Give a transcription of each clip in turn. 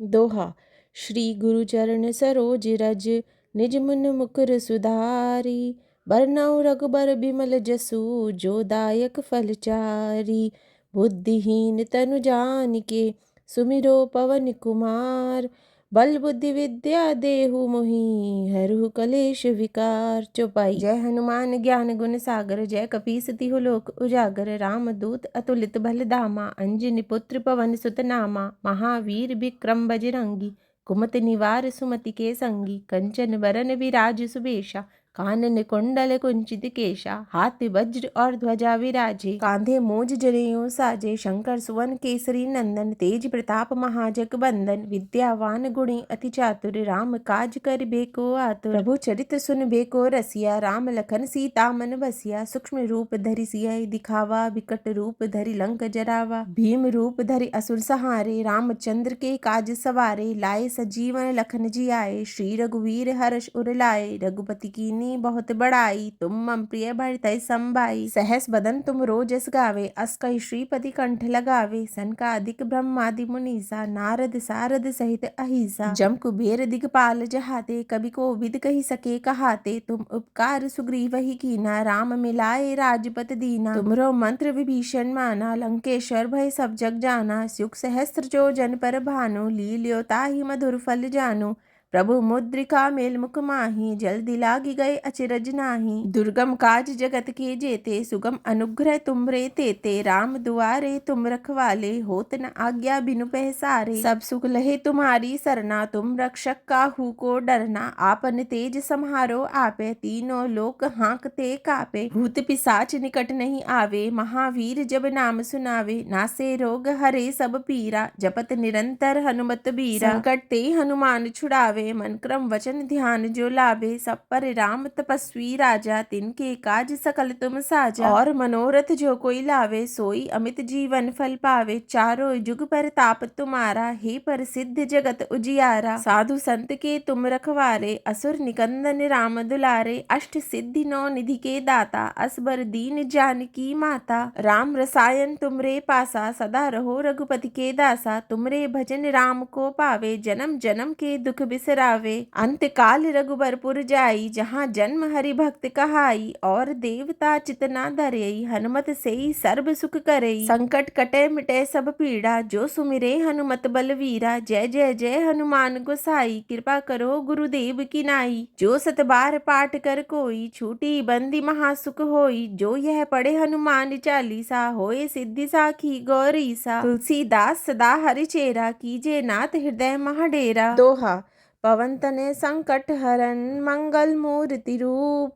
दोहा। श्री गुरु चरण सरोज रज, निज मुन मुकुर सुधारी। बरनउँ रघुबर बिमल जसु, जो दायक फल चारि। बुद्धिहीन तनु जानिके, सुमिरो पवन कुमार। बल बुद्धि विद्या देहु मोहि, हरहु कलेश विकार। चौपाई। जय हनुमान ज्ञान गुण सागर, जय कपीस तिहु लोक उजागर। राम दूत अतुलित बल धामा, अंजनी पुत्र पवन सुत नामा। महावीर विक्रम बजरंगी, कुमति निवार सुमति के संगी। कंचन बरन विराज सुबेशा, कानन कुंडल कुंचित केशा। हाथ वज्र और ध्वजा विराजे, कांधे मूज जनेऊ साजे। शंकर सुवन केसरी नंदन, तेज प्रताप महाजग बंदन। विद्यावान गुणी अति चातुर, राम काज करिबे को आतुर। प्रभु चरित्र सुनबे को रसिया, राम लखन सीता मन बसिया। सूक्ष्म रूप धरि सियहि दिखावा, बिकट रूप धरि लंक जरावा। भीम रूप धरि असुर सहारे, रामचंद्र के काज सवारे। लाए सजीवन लखन जियाए, श्री रघुवीर हर्ष उर लाए। रघुपति कीन्ही बहुत बड़ाई, तुम मम प्रिय भरतहि संभाई। सहस बदन तुम रोजस गावे, अस कहि श्रीपति कंठ लगावे। सनकादिक ब्रह्मादि मुनीसा, नारद सारद सहित अहिसा। जम कुबेर दिगपाल जहाते, कबि कोविद कहि सके कहाते। तुम उपकार सुग्रीवहि कीना, राम मिलाए राजपद दीना। तुमरो मंत्र विभीषण माना, लंकेश्वर भय सब जग जाना। सुख सहस्त्र जो जन पर भानु, लील्यो ताहि मधुर फल जानु। प्रभु मुद्रिका मेल मुख माहि, जल्दी लागी गए अचरज नाही। दुर्गम काज जगत के जेते, सुगम अनुग्रह तुमरे तेते। राम दुआरे तुम रखवाले, होत न आज्ञा बिनु पैसारे। सब सुख लहे तुम्हारी सरना, तुम रक्षक काहू को डरना। आपन तेज सम्हारो आपे, तीनों लोक हांकते कापे। भूत पिशाच निकट नहीं आवे, महावीर जब नाम सुनावे। नासे रोग हरे सब पीरा, जपत निरंतर हनुमत बीरा। संकट ते हनुमान छुड़ावे, मन क्रम वचन ध्यान जो लाभे। सब पर राम तपस्वी राजा, तिनके काज सकल तुम साजा। और मनोरथ जो कोई लावे, सोई अमित जीवन फल पावे। चारों जुग परताप तुम्हारा, हे प्रसिद्ध जगत उजियारा। साधु संत के तुम रखवारे, असुर निकंदन राम दुलारे। अष्ट सिद्धि नौ निधि के दाता, असबर दीन जानकी माता। राम रसायन तुमरे पासा, सदा रहो रघुपति के दासा। तुमरे भजन राम को पावे, जन्म जन्म के दुख बिसरावे। अंत काल रघुबरपुर जाई, जहाँ जन्म हरि भक्त कहाई। और देवता चितना धरई, हनुमत सेई सर्ब सुख करई। संकट कटे मिटे सब पीड़ा, जो सुमिरे हनुमत बलवीरा। जय जय जय हनुमान गोसाई, कृपा करो गुरुदेव की नाई। जो सत बार पाठ कर कोई, छूटी बंदी महासुख होई। जो यह पढ़े हनुमान चालीसा, होए सिद्धि साखी गौरीसा। तुलसीदास सदा हरिचेरा, कीजे नाथ हृदय महाडेरा। दोहा। पवन तनय संकट हरन, मंगल मूर्ति रूप।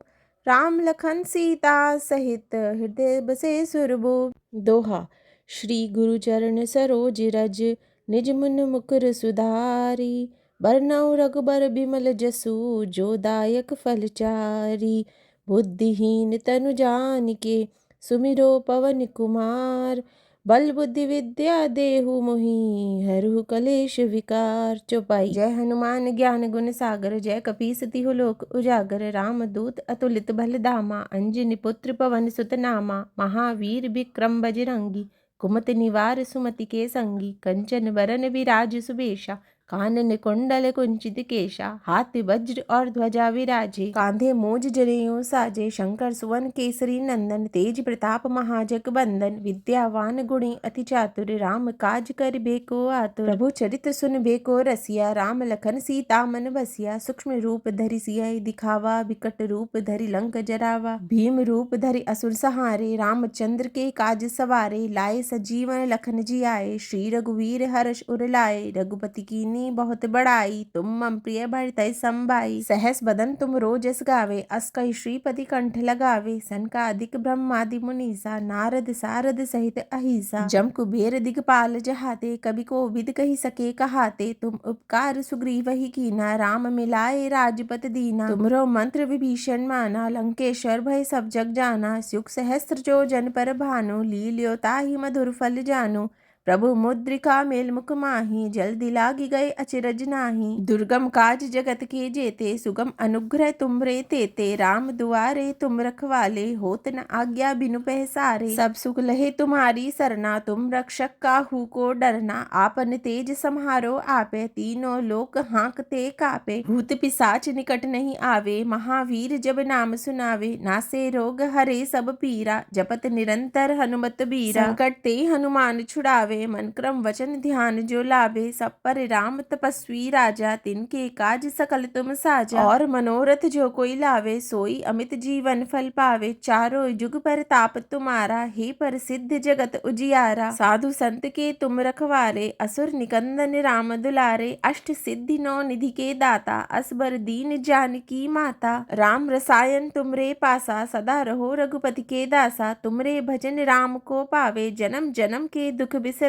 राम लखन सीता सहित, हृदय बसे सुरभूप। दोहा। श्री गुरु चरण सरोज रज, निज मुन मुकुर सुधारी। बरनउँ रघुबर बिमल जसु, जो दायक फल चारि। बुद्धिहीन तनु जानिके, सुमिरो पवन कुमार। बल बुद्धि विद्या देहु मोहि, हरहु कलेश विकार। चौपाई। जय हनुमान ज्ञान गुण सागर, जय कपीस तिहु लोक उजागर। राम दूत अतुलित बल धामा, अंजनी पुत्र पवन सुत नामा। महावीर विक्रम बजरंगी, कुमति निवार सुमति के संगी। कंचन बरन विराज सुबेशा, कानन कुंडल कुंचित केशा। हाथ वज्र और ध्वजा विराजे, कांधे मूज जनेऊ साजे। शंकर सुवन केसरी नंदन, तेज प्रताप महाजग बंदन। विद्यावान गुणी अति चातुर, राम काज करिबे को आतुर। प्रभु चरित्र सुनबे को रसिया, राम लखन सीता मन बसिया। सूक्ष्म रूप धरि सियहि दिखावा, बिकट रूप धरि लंक जरावा। भीम रूप धरि असुर सहारे, रामचंद्र के काज सवारे। लाए सजीवन लखन जियाए, श्री रघुवीर हर्ष उर लाए। रघुपति कीन्ही बहुत बड़ाई, तुम मम प्रिय भरतहि संभाई। सहस बदन तुम रोजस गावे, अस कहि श्रीपति कंठ लगावे। सनकादिक ब्रह्मादि मुनीसा, नारद सारद सहित अहिसा। जम कुबेर दिगपाल जहाते, कबि कोविद कहि सके कहाते। तुम उपकार सुग्रीवहि कीना, राम मिलाए राजपद दीना। तुमरो मंत्र विभीषण माना, लंकेश्वर भय सब जग जाना। सुख सहस्त्र जो जन पर भानु, लील्यो ताहि मधुर फल जानु। प्रभु मुद्रिका मेल मुख माही, जल्दी लागी गए अचरज नाही। दुर्गम काज जगत के जेते, सुगम अनुग्रह तुमरे तेते। राम दुआरे तुम रखवाले, होत न आज्ञा बिनु पैसारे। सब सुख लहे तुम्हारी सरना, तुम रक्षक काहू को डरना। आपन तेज सम्हारो आपे, तीनों लोक हाँकते कापे। भूत पिशाच निकट नहीं आवे, महावीर जब नाम सुनावे। नासे रोग हरे सब पीरा, जपत निरंतर हनुमत बीरा। संकट ते हनुमान छुड़ावे, मन क्रम वचन ध्यान जो लावे। सब पर राम तपस्वी राजा, तिनके काज सकल तुम साजा। और मनोरथ जो कोई लावे, सोई अमित जीवन फल पावे। चारों जुग पर ताप तुम्हारा, हे प्रसिद्ध जगत उजियारा। साधु संत के तुम रखवारे, असुर निकंदन राम दुलारे। अष्ट सिद्धि नौ निधि के दाता, असबर दीन जानकी माता। राम रसायन तुमरे पासा, सदा रहो रघुपति के दासा। तुमरे भजन राम को पावे, जन्म जन्म के दुख बिसरावे।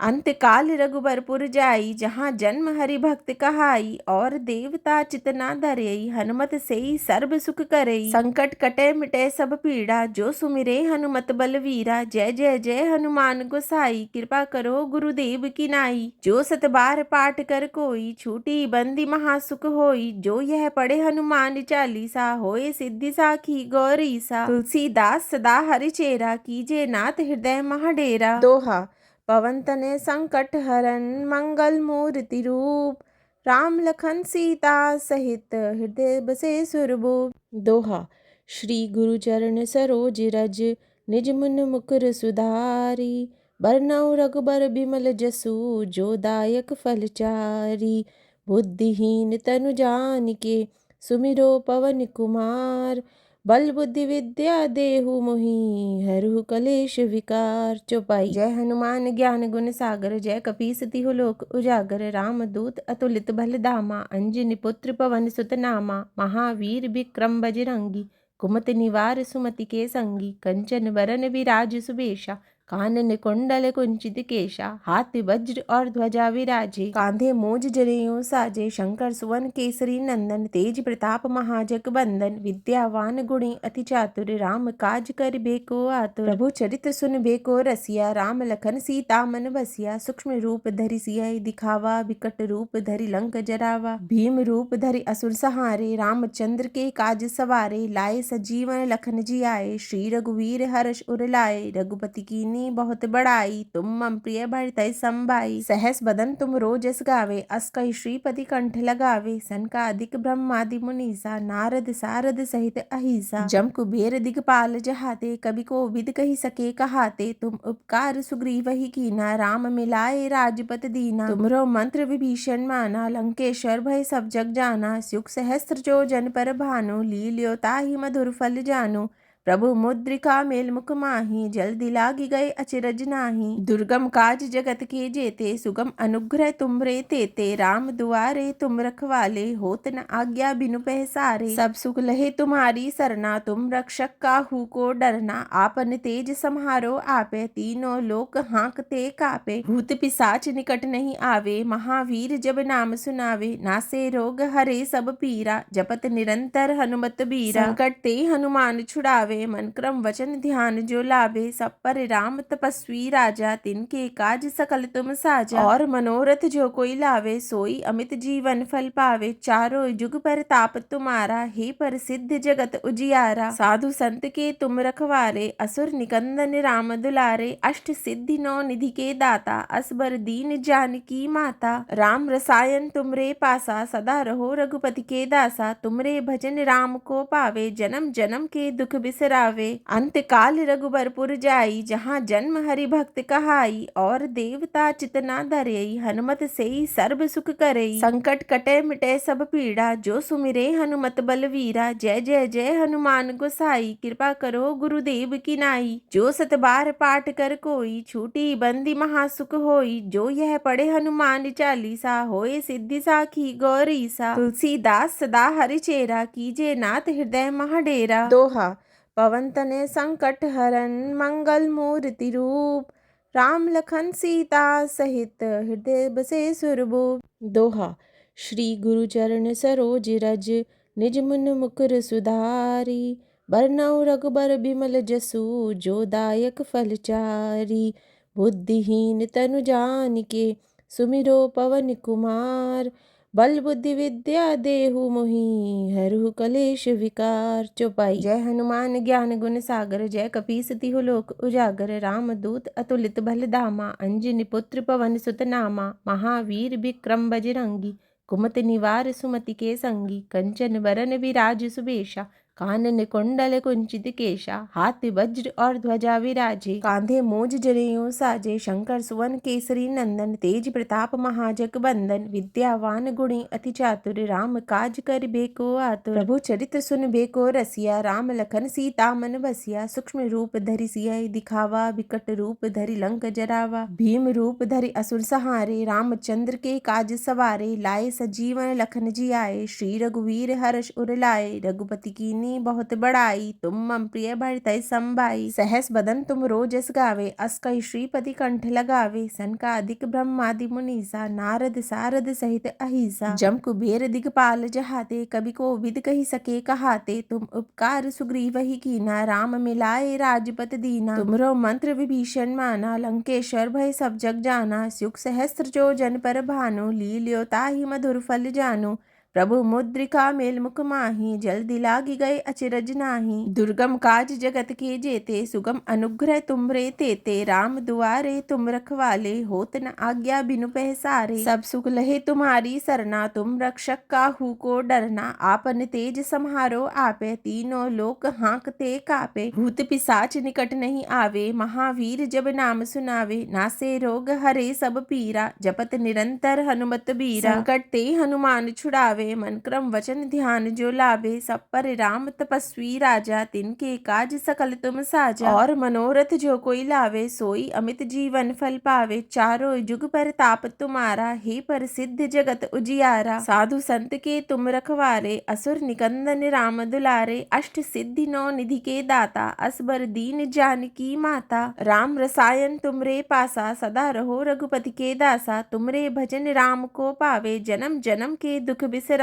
अंत काल रघुबरपुर जाई, जहाँ जन्म हरि भक्त कहाई। और देवता चितना धरई, हनुमत सेई सर्ब सुख करई। संकट कटे मिटे सब पीड़ा, जो सुमिरे हनुमत बलवीरा। जय जय जय हनुमान गोसाई, कृपा करो गुरुदेव की नाई। जो सत बार पाठ कर कोई, छूटी बंदी महासुख होई। जो यह पढ़े हनुमान चालीसा, होए सिद्धि साखी गौरीसा। तुलसीदास सदा हरिचेरा, कीजे नाथ हृदय महाडेरा। दोहा। पवन तनय संकट हरन, मंगल मूर्ति रूप। राम लखन सीता सहित, हृदय बसे सुरभूप। दोहा। श्री गुरु चरण सरोज रज, निज मुन मुकुर सुधारी। बरनउँ रघुबर बिमल जसु, जो दायक फल चारि। बुद्धिहीन तनु जानिके, सुमिरो पवन कुमार। बल बुद्धि विद्या देहु मोहि, हरहु कलेश विकार। चौपाई। जय हनुमान ज्ञान गुण सागर, जय कपीस तिहु लोक उजागर। राम दूत अतुलित बल धामा, अंजनी पुत्र पवन सुत नामा। महावीर विक्रम बजरंगी, कुमति निवार सुमति के संगी। कंचन बरन विराज सुबेशा, कानन कुंडल कुंचित केशा। हाथ वज्र और ध्वजा विराजे, कांधे मूज जनेऊ साजे। शंकर सुवन केसरी नंदन, तेज प्रताप महाजग बंदन। विद्यावान गुणी अति चातुर, राम काज करिबे को आतुर। प्रभु चरित्र सुनबे को रसिया, राम लखन सीता मन बसिया। सूक्ष्म रूप धरि सियहि दिखावा, विकट रूप धरि लंक जरावा। भीम रूप धरि असुर संहारे, रामचंद्र के काज सवारे। लाए सजीवन लखन जियाए, श्री रघुवीर हर्ष उर लाए। रघुपति कीन्ही बहुत बड़ाई, तुम मम प्रिय भरतहि संभाई। सहस बदन तुम रोजस गावे, अस कहि श्रीपति कंठ लगावे। सनकादिक ब्रह्मादि मुनीसा, नारद सारद सहित अहिसा। जम कुबेर दिगपाल जहाते, कबि कोविद कहि सके कहाते। तुम उपकार सुग्रीवहि कीना, राम मिलाए राजपत दीना। तुमरो मंत्र विभीषण माना, लंकेश्वर भय सब जग जाना। सुख सहस्त्र जो जन पर भानु, लील्यो ताहि मधुर फल जानु। प्रभु मुद्रिका मेल मुख माही, जल्दी लागी गए अचरज नाही। दुर्गम काज जगत के जेते, सुगम अनुग्रह तुमरे तेते। राम दुआरे तुम रखवाले, होत न आज्ञा बिनु पैसारे। सब सुख लहे तुम्हारी सरना, तुम रक्षक काहू को डरना। आपन तेज सम्हारो आपे, तीनों लोक हाँकते कापे। भूत पिशाच निकट नहीं आवे, महावीर जब नाम सुनावे। नासे रोग हरे सब पीरा, जपत निरंतर हनुमत बीरा। संकट ते हनुमान छुड़ावे, मन क्रम वचन ध्यान जो लावे। सब पर राम तपस्वी राजा, तिनके काज सकल तुम साजा। और मनोरथ जो कोई लावे, सोई अमित जीवन फल पावे। चारों जुग पर ताप तुम्हारा, हे प्रसिद्ध जगत उजियारा। साधु संत के तुम रखवारे, असुर निकंदन राम दुलारे। अष्ट सिद्धि नौ निधि के दाता, असबर दीन जानकी माता। राम रसायन तुमरे पासा, सदा रहो रघुपति के दासा। तुमरे भजन राम को पावे, जन्म जन्म के दुख बिसरावे। अंत काल रघुबरपुर जाई, जहाँ जन्म हरि भक्त कहाई। और देवता चितना धरई, हनुमत सेई सर्ब सुख करई। संकट कटे मिटे सब पीड़ा, जो सुमिरे हनुमत बलवीरा। जय जय जय हनुमान गोसाई, कृपा करो गुरुदेव की नाई। जो सत बार पाठ कर कोई, छूटी बंदी महासुख होई। जो यह पढ़े हनुमान चालीसा, होए सिद्धि साखी गौरीसा। तुलसीदास सदा हरिचेरा, कीजे नाथ हृदय महाडेरा। दोहा। पवन तनय संकट हरन, मंगल मूर्ति रूप। राम लखन सीता सहित, हृदय बसे सुरभूप। दोहा। श्री गुरु चरण सरोज रज, निज मुन मुकुर सुधारी। बरनउँ रघुबर बिमल जसु, जो दायक फल चारि। बुद्धिहीन तनु जानिके सुमिरो पवन कुमार। बल बुद्धि विद्या देहु मोहि हरहु कलेश विकार। चौपाई। जय हनुमान ज्ञान गुण सागर जय कपीस तिहु लोक उजागर। राम दूत अतुलित बल धामा अंजनी पुत्र पवन सुत नामा। महावीर विक्रम बजरंगी कुमति निवार सुमति के संगी। कंचन बरन विराज सुबेशा कानन कुंडल कुंचित केशा। हाथ वज्र और ध्वजा विराजे कांधे मोज जनेऊ साजे। शंकर सुवन केसरी नंदन तेज प्रताप महाजग बंदन। विद्यावान गुणी अति चातुर राम काज करिबे को आतुर। प्रभु चरित्र सुनबे को रसिया राम लखन सीता मन बसिया। सूक्ष्म रूप धरि सियहि दिखावा विकट रूप धरि लंक जरावा। भीम रूप धरि असुर सहारे रामचंद्र के काज सवारे। लाए सजीवन लखन जियाए श्री रघुवीर हर्ष उर लाए। रघुपति कीन्ही बहुत बड़ाई तुम मम प्रिय भरतहि संभाई। सहस बदन तुम रोजस गावे अस कहि श्रीपति कंठ लगावे। सनकादिक ब्रह्मादि मुनीसा नारद सारद सहित अहिसा। जम कुबेर दिगपाल जहाते कबि कोविद कहि सके कहाते। तुम उपकार सुग्रीवहि कीना राम मिलाए राजपत दीना। तुमरो मंत्र विभीषण माना लंकेश्वर भय सब जग जाना। सुख सहस्त्र जो जन पर भानु लील्यो ताहि मधुर फल जानु। प्रभु मुद्रिका मेल मुख माही जल दिलागी गए अचरज नाही। दुर्गम काज जगत के जेते सुगम अनुग्रह तुमरे तेते। राम दुआरे तुम रखवाले होत न आज्ञा बिनु पैसारे। सब सुख लहे तुम्हारी सरना तुम रक्षक काहू को डरना। आपन तेज सम्हारो आपे तीनों लोक हाँकते कापे। भूत पिशाच निकट नहीं आवे महावीर जब नाम सुनावे। नासे रोग हरे सब पीरा जपत निरंतर हनुमत बीरा। संकट ते हनुमान छुड़ावे मन क्रम वचन ध्यान जो लावे। सब पर राम तपस्वी राजा तिनके काज सकल तुम साजा। और मनोरथ जो कोई लावे सोई अमित जीवन फल पावे। चारों जुग पर ताप तुम्हारा हे प्रसिद्ध जगत उजियारा। साधु संत के तुम रखवारे असुर निकंदन राम दुलारे। अष्ट सिद्धि नौ निधि के दाता असबर दीन जानकी माता। राम रसायन तुमरे पासा सदा रहो रघुपति के दासा। तुमरे भजन राम को पावे जन्म जन्म के दुख बिसरावे।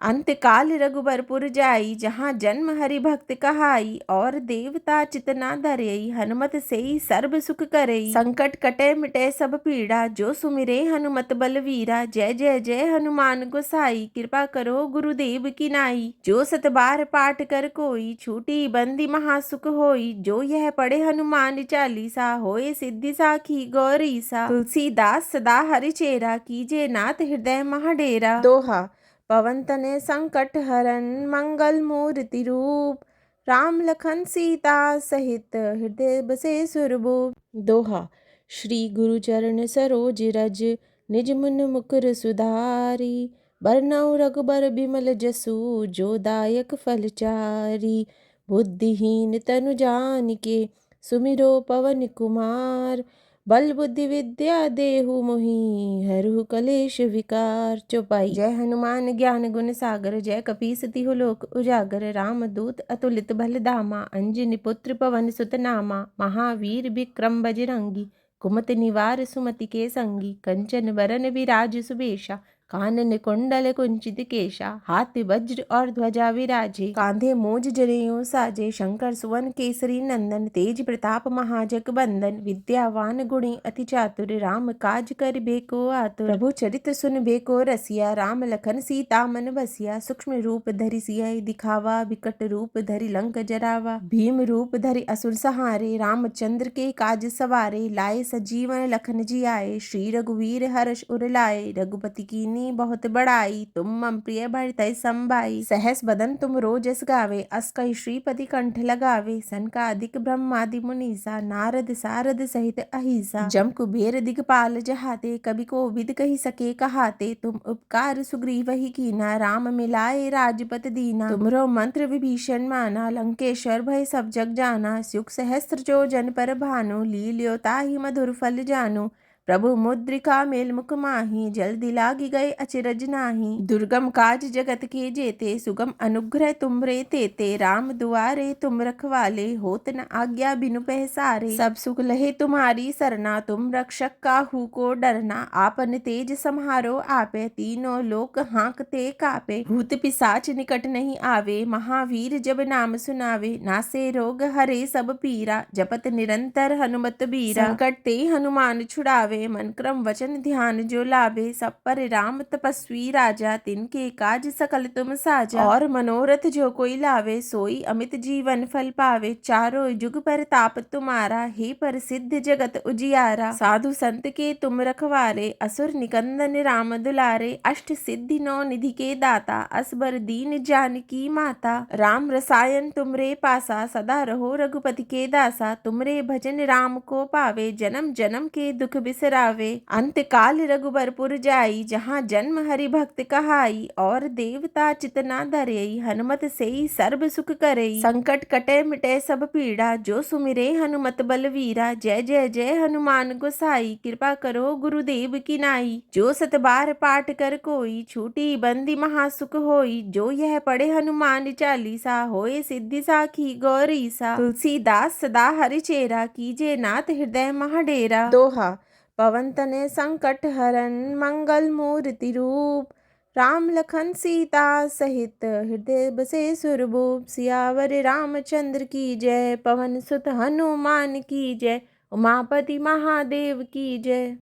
अंत काल रघुबरपुर जाई जहाँ जन्म हरि भक्त कहाई। और देवता चितना धरई हनुमत सेई सर्व सुख करई। संकट कटे मिटे सब पीड़ा जो सुमिरे हनुमत बलवीरा। जय जय जय हनुमान गोसाई कृपा करो गुरुदेव की नाई। जो सत बार पाठ कर कोई छूटी बंदी महासुख होई। जो यह पढ़े हनुमान चालीसा होए सिद्धि साखी गौरीसा। तुलसीदास सदा हरि चेरा कीजे नाथ हृदय महाडेरा। दोहा। पवन तनय संकट हरन मंगल मूर्ति रूप। राम लखन सीता सहित हृदय बसे सुरभूप। दोहा। श्री गुरु चरण सरोज रज निज मुन मुकुर सुधारी। बरनउँ रघुबर बिमल जसु जो दायक फल चारि। बुद्धिहीन तनु जानिके सुमिरो पवन कुमार। बल बुद्धि विद्या देहु मोहि हरहु कलेश विकार। चौपाई। जय हनुमान ज्ञान गुण सागर जय कपीस तिहु लोक उजागर। राम दूत अतुलित बल धामा अंजनी पुत्र पवन सुत नामा। महावीर विक्रम बजरंगी कुमति निवार सुमति के संगी। कंचन बरन विराज सुबेशा कानन कुंडल कुंचित केशा। हाथ वज्र और ध्वजा विराजे कांधे मोज जनेऊ साजे। शंकर सुवन केसरी नंदन तेज प्रताप महाजग बंदन। विद्यावान गुणी अति चातुर राम काज करिबे को आतुर। प्रभु चरित्र सुनबे को रसिया राम लखन सीता मन बसिया। सूक्ष्म रूप धरि सियहि दिखावा विकट रूप धरि लंक जरावा। भीम रूप धरि असुर सहारे रामचंद्र के काज सवारे। लाए सजीवन लखन जियाए श्री रघुवीर हर्ष उर लाए। रघुपति कीन्ही बहुत बड़ाई तुम मम प्रिय भरतहि संभाई। सहस बदन तुम रोजस गावे अस कहि श्रीपति कंठ लगावे। सनकादिक ब्रह्मादि मुनीसा नारद सारद सहित अहिसा। जम कुबेर दिगपाल जहाते कबि कोविद कहि सके कहाते। तुम उपकार सुग्रीवहि कीना राम मिलाए राजपत दीना। तुमरो मंत्र विभीषण माना लंकेश्वर भय सब जग जाना। सुख सहस्त्र जो जन पर भानु लील्यो ताहि मधुर फल जानु। प्रभु मुद्रिका मेल मुख माही, जल्दी लागी गए अचरज नाही। दुर्गम काज जगत के जेते, सुगम अनुग्रह तुमरे तेते। राम दुआरे तुम रखवाले, होत न आज्ञा बिनु पैसारे। सब सुख लहे तुम्हारी सरना, तुम रक्षक काहू को डरना। आपन तेज सम्हारो आपे, तीनों लोक हाँकते कापे। भूत पिशाच निकट नहीं आवे, महावीर जब नाम सुनावे। नासे रोग हरे सब पीरा, जपत निरंतर हनुमत बीरा। संकट ते हनुमान छुड़ावे, मन क्रम वचन ध्यान जो लावे। सब पर राम तपस्वी राजा, तिनके काज सकल तुम साजा। और मनोरथ जो कोई लावे, सोई अमित जीवन फल पावे। चारों जुग परताप तुम्हारा, हे प्रसिद्ध जगत उजियारा। साधु संत के तुम रखवारे, असुर निकंदन राम दुलारे। अष्ट सिद्धि नौ निधि के दाता, असबर दीन जानकी माता। राम रसायन तुमरे पासा, सदा रहो रघुपति के दासा। तुमरे भजन राम को पावे, जन्म जन्म के दुख बिसरावे। अंत काल रघुबरपुर जाई, जहाँ जन्म हरि भक्त कहाई। और देवता चितना धरई, हनुमत सेई सर्ब सुख करई। संकट कटे मिटे सब पीड़ा, जो सुमिरे हनुमत बलवीरा। जय जय जय हनुमान गोसाई, कृपा करो गुरुदेव की नाई। जो सत बार पाठ कर कोई, छूटी बंदी महासुख होई। जो यह पढ़े हनुमान चालीसा, होए सिद्धि साखी गौरीसा। तुलसीदास सदा हरिचेरा, कीजे नाथ हृदय महाडेरा। दोहा। पवन तनय संकट हरन, मंगल मूर्ति रूप। राम लखन सीता सहित, हृदय बसे सुरभूप। सियावर रामचंद्र की जय, पवन सुत हनुमान की जय। उमापति महादेव की जय।